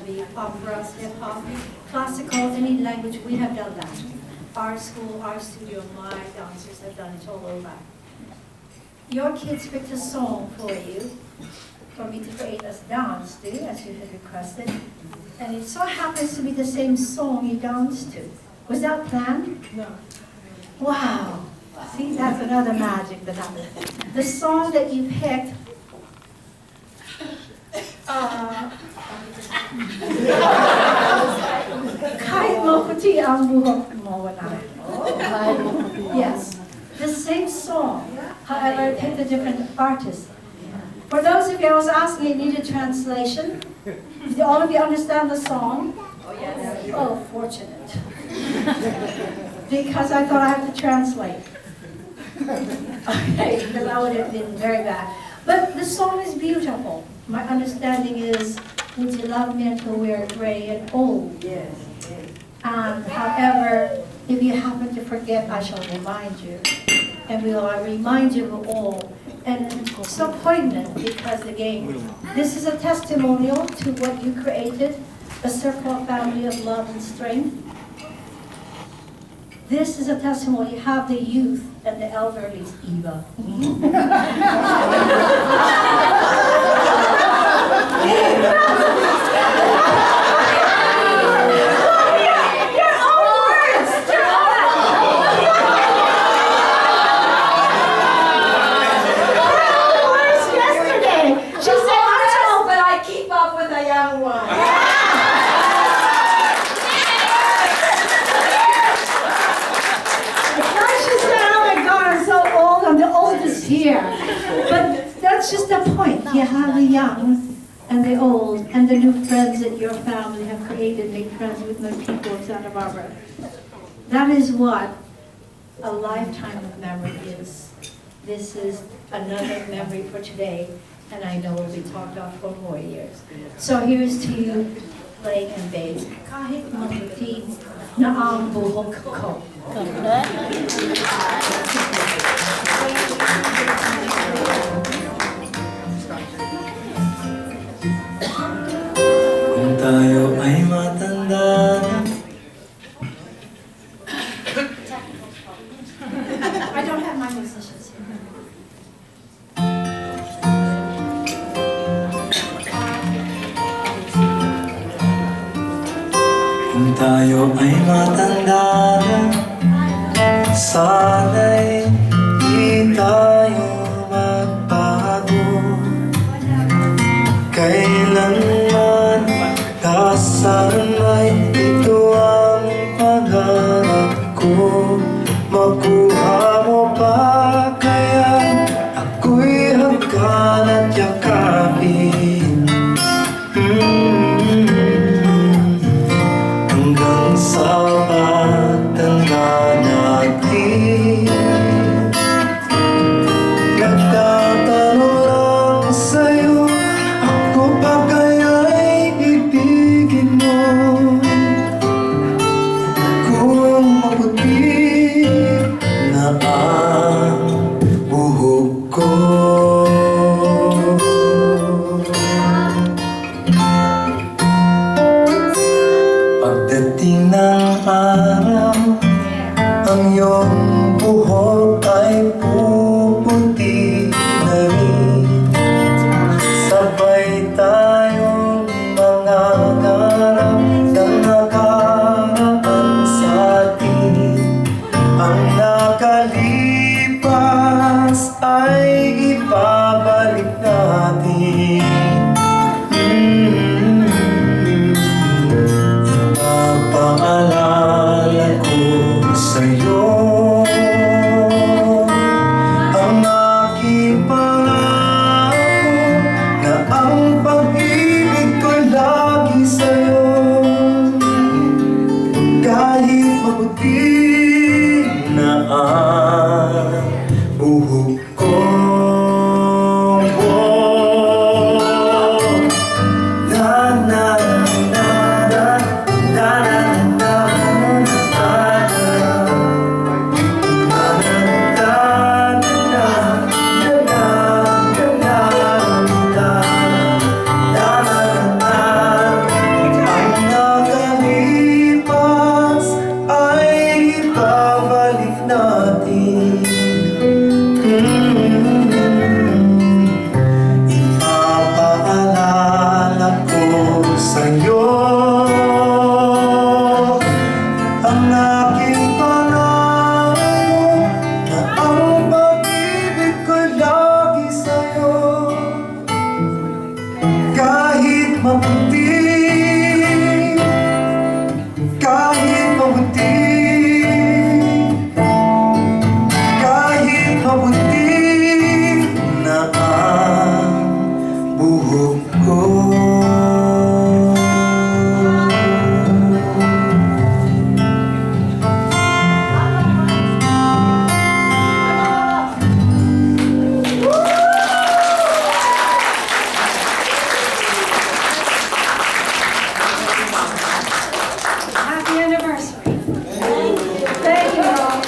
family, opera, hip-hop, classical, any language, we have done that. Our school, our studio, my dancers have done it all over. Your kids picked a song for you, for me to create as dance to, as you had requested. And it so happens to be the same song you danced to. Was that planned? No. Wow. See, that's another magic that happened. The song that you picked, kahit mo puti ang buhok mo, wala. Yes, the same song. However, I picked a different artist. For those of you I was asking, you need a translation. Do all of you understand the song? Oh, yes. Oh, fortunate. Because I thought I had to translate. Okay, because I would have been very bad. But the song is beautiful. My understanding is, would you love me until we're gray and old? Yes. However, if you happen to forget, I shall remind you. And we will remind you of all. And it's so poignant because, again, this is a testimonial to what you created, a circle of family of love and strength. This is a testimony. You have the youth and the elderly, Eva. Here. But that's just the point. You have the young and the old and the new friends that your family have created, make friends with new people in Santa Barbara. That is what a lifetime of memory is. This is another memory for today, and I know will be talked of for more years. So here's to you playing and bass. Kahit maputi na ang buhok ko. Kung tayo ay matanda na. I don't have my musicians here. Kung tayo ay matanda na, sana'y di tayo magbago. Kailanman, nasaan ay ito ang pangarap ko. Makuha mo ba kaya ako'y hanggan at yakapin? Hanggang sa pagtanda natin. sa'yo ang aking pangako na ang pag-ibig ko'y lagi sa'yo. Kahit maputi, kahit maputi, kahit maputi na ang buhok ko. Happy anniversary. Thank you all.